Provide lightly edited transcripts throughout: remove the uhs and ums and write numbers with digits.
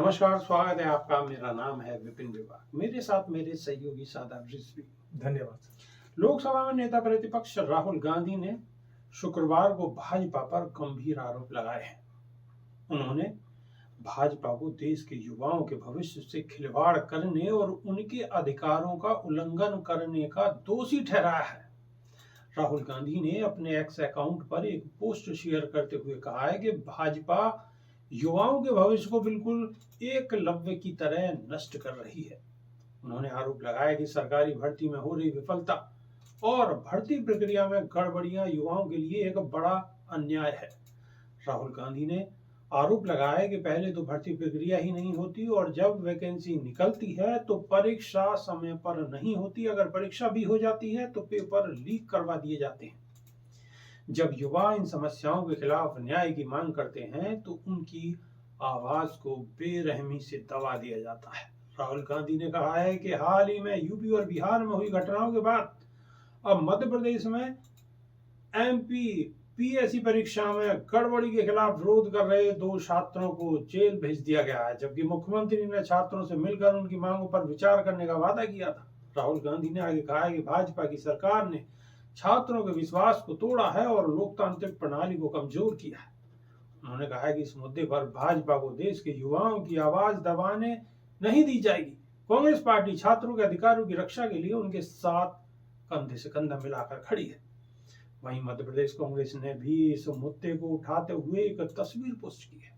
नमस्कार, स्वागत है आपका। मेरा नाम है विपिन विवाग। मेरे साथ मेरे सहयोगी सादाब रिजवी। धन्यवाद। लोकसभा में नेता प्रतिपक्ष राहुल गांधी ने शुक्रवार को भाजपा पर गंभीर आरोप लगाए हैं। उन्होंने भाजपा को देश के युवाओं के भविष्य से खिलवाड़ करने और उनके अधिकारों का उल्लंघन करने का दोषी ठहराया है। राहुल गांधी ने अपने एक्स अकाउंट पर एक पोस्ट शेयर करते हुए कहा है कि भाजपा युवाओं के भविष्य को बिल्कुल एकलव्य की तरह नष्ट कर रही है। उन्होंने आरोप लगाया कि सरकारी भर्ती में हो रही विफलता और भर्ती प्रक्रिया में गड़बड़ियां युवाओं के लिए एक बड़ा अन्याय है। राहुल गांधी ने आरोप लगाया कि पहले तो भर्ती प्रक्रिया ही नहीं होती और जब वैकेंसी निकलती है तो परीक्षा समय पर नहीं होती। अगर परीक्षा भी हो जाती है तो पेपर लीक करवा दिए जाते हैं। जब युवा इन समस्याओं के खिलाफ न्याय की मांग करते हैं तो उनकी आवाज को बेरहमी से दबा दिया जाता है। राहुल गांधी ने कहा है कि हाल ही में यूपी और बिहार में हुई घटनाओं के बाद अब मध्य प्रदेश में एमपीपीएससी परीक्षा में गड़बड़ी के खिलाफ विरोध कर रहे 2 छात्रों को जेल भेज दिया गया है, जबकि मुख्यमंत्री ने छात्रों से मिलकर उनकी मांगों पर विचार करने का वादा किया था। राहुल गांधी ने आगे कहा है कि भाजपा की सरकार ने छात्रों के विश्वास को तोड़ा है और लोकतांत्रिक प्रणाली को कमजोर किया है। उन्होंने कहा है कि इस मुद्दे पर भाजपा को देश के युवाओं की आवाज दबाने नहीं दी जाएगी। कांग्रेस पार्टी छात्रों के अधिकारों की रक्षा के लिए उनके साथ कंधे से कंधा मिलाकर खड़ी है। वहीं मध्य प्रदेश कांग्रेस ने भी इस मुद्दे को उठाते हुए एक तस्वीर पोस्ट की है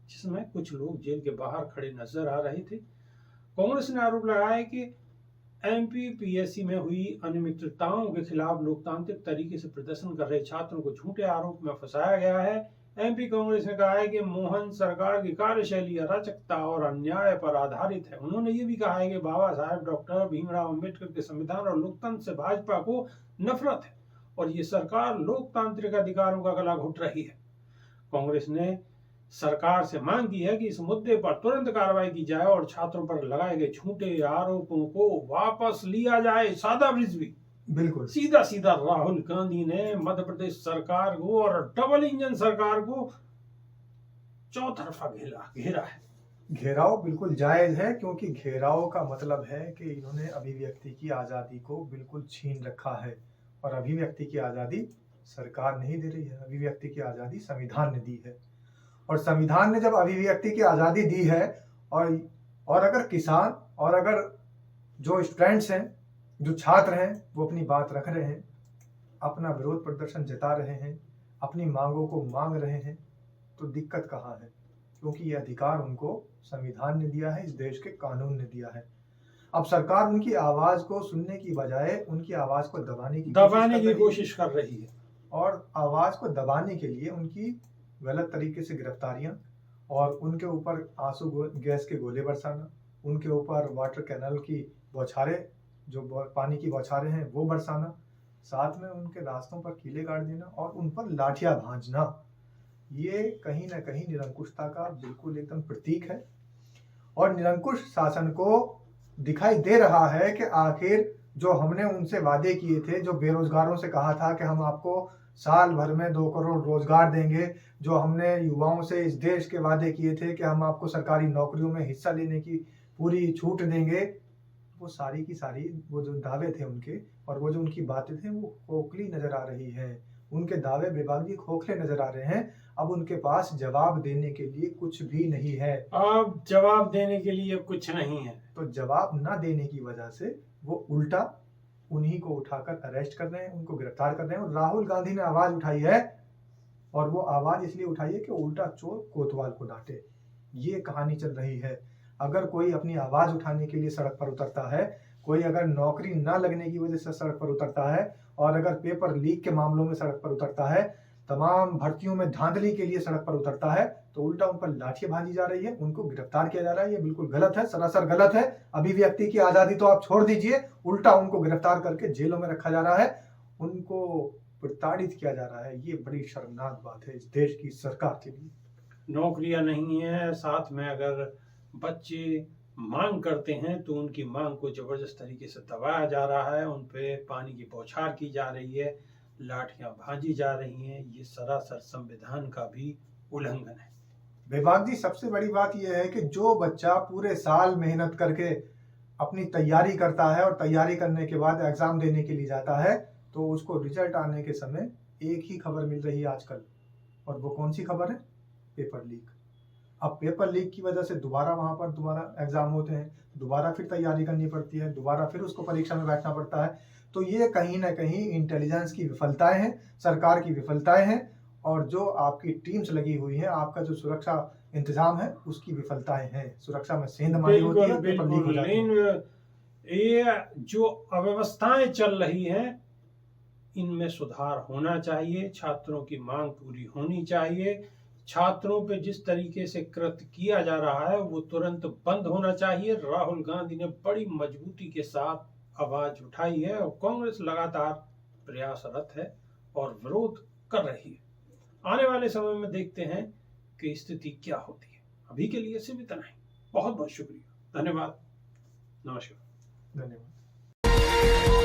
जिसमें कुछ लोग जेल के बाहर खड़े नजर आ रहे थे। कांग्रेस ने आरोप लगाया कि एमपीपीएससी में हुई अनियमितताओं के खिलाफ लोकतांत्रिक तरीके से प्रदर्शन कर रहे छात्रों को झूठे आरोप में फंसाया गया है। एमपी कांग्रेस ने कहा है कि मोहन सरकार की कार्यशैली अराजकता और अन्याय पर आधारित है। उन्होंने ये भी कहा है कि बाबा साहेब डॉक्टर भीमराव अंबेडकर के संविधान और लोकतंत्र से भाजपा को नफरत है और ये सरकार लोकतांत्रिक अधिकारों का गला घोट रही है। कांग्रेस ने सरकार से मांग की है कि इस मुद्दे पर तुरंत कार्रवाई की जाए और छात्रों पर लगाए गए झूठे आरोपों को वापस लिया जाए। सादाब रिजवी। बिल्कुल सीधा सीधा राहुल गांधी ने मध्य प्रदेश सरकार को और डबल इंजन सरकार को चौतरफा घेरा है। घेराव बिल्कुल जायज है, क्योंकि घेराव का मतलब है कि इन्होंने अभिव्यक्ति की आज़ादी को बिल्कुल छीन रखा है और अभिव्यक्ति की आज़ादी सरकार नहीं दे रही है। अभिव्यक्ति की आज़ादी संविधान ने दी है और संविधान ने जब अभिव्यक्ति की आज़ादी दी है और अगर किसान और अगर जो स्टूडेंट्स हैं, जो छात्र हैं, वो अपनी बात रख रहे हैं, अपना विरोध प्रदर्शन जता रहे हैं, अपनी मांगों को मांग रहे हैं, तो दिक्कत कहाँ है? क्योंकि ये अधिकार उनको संविधान ने दिया है, इस देश के कानून ने दिया है। अब सरकार उनकी आवाज को सुनने की बजाय उनकी आवाज को दबाने की कोशिश कर रही है और आवाज को दबाने के लिए उनकी गलत तरीके से गिरफ्तारियां और उनके ऊपर आंसू गैस के गोले बरसाना, उनके ऊपर वाटर कैनल की बौछारें, जो पानी की बौछारें हैं वो बरसाना, साथ में उनके रास्तों पर कीले गाड़ देना और उन पर लाठियां भांजना, ये कहीं ना कहीं निरंकुशता का बिल्कुल एकदम प्रतीक है। और निरंकुश शासन को दिखाई दे रहा है कि आखिर जो हमने उनसे वादे किए थे, जो बेरोजगारों से कहा था कि हम आपको साल भर में 2 करोड़ रोजगार देंगे, जो हमने युवाओं से इस देश के वादे किए थे कि हम आपको सरकारी नौकरियों में हिस्सा लेने की पूरी छूट देंगे, वो सारी की सारी वो जो दावे थे उनके और वो जो उनकी बातें थे वो खोखली नजर आ रही हैं। उनके दावे बेबाकी खोखले नजर आ रहे हैं। अब उनके पास जवाब देने के लिए कुछ भी नहीं है। अब जवाब देने के लिए कुछ नहीं है, तो जवाब ना देने की वजह से वो उल्टा उन्हीं को उठाकर अरेस्ट कर रहे हैं, उनको गिरफ्तार कर रहे हैं। और राहुल गांधी ने आवाज उठाई है और वो आवाज इसलिए उठाई है कि उल्टा चोर कोतवाल को डांटे। ये कहानी चल रही है। अगर कोई अपनी आवाज उठाने के लिए सड़क पर उतरता है, कोई अगर नौकरी ना लगने की वजह से सड़क पर उतरता है और अगर पेपर लीक के मामलों में सड़क पर उतरता है, तमाम भर्तियों में धांधली के लिए सड़क पर उतरता है, तो उल्टा उन पर लाठियां भांजी जा रही है, उनको गिरफ्तार किया जा रहा है। ये बिल्कुल गलत है, सरासर गलत है। अभिव्यक्ति की आजादी तो आप छोड़ दीजिए, उल्टा उनको गिरफ्तार करके जेलों में रखा जा रहा है, उनको प्रताड़ित किया जा रहा है। ये बड़ी शर्मनाक बात है इस देश की सरकार के लिए। नौकरियां नहीं है, साथ में अगर बच्चे मांग करते हैं तो उनकी मांग को जबरदस्त तरीके से दबाया जा रहा है, उन पे पानी की बौछार की जा रही है, लाठियां भांजी जा रही हैं। ये सरासर संविधान का भी उल्लंघन है। विभाग जी, सबसे बड़ी बात यह है कि जो बच्चा पूरे साल मेहनत करके अपनी तैयारी करता है और तैयारी करने के बाद एग्जाम देने के लिए जाता है, तो उसको रिजल्ट आने के समय एक ही खबर मिल रही है आजकल, और वो कौन सी खबर है? Paper leak. अब पेपर लीक की वजह से दोबारा वहां पर दोबारा एग्जाम होते हैं, दोबारा फिर तैयारी करनी पड़ती है, दोबारा फिर उसको परीक्षा में बैठना पड़ता है। तो ये कहीं ना कहीं इंटेलिजेंस की विफलताएं हैं, सरकार की विफलताएं हैं, और जो आपकी टीम्स लगी हुई हैं, आपका जो सुरक्षा इंतजाम है उसकी विफलताएं हैं। सुरक्षा में सेंधमारी होती है, पेपर लीक हो जाती है। लेकिन ये जो अव्यवस्थाएं चल रही हैं, इनमें सुधार होना चाहिए। छात्रों की मांग पूरी होनी चाहिए। छात्रों पे जिस तरीके से कृत्य किया जा रहा है वो तुरंत बंद होना चाहिए। राहुल गांधी ने बड़ी मजबूती के साथ आवाज उठाई है और कांग्रेस लगातार प्रयासरत है और विरोध कर रही है। आने वाले समय में देखते हैं कि स्थिति क्या होती है। अभी के लिए सिर्फ इतना ही। बहुत बहुत शुक्रिया, धन्यवाद, नमस्कार। धन्यवाद।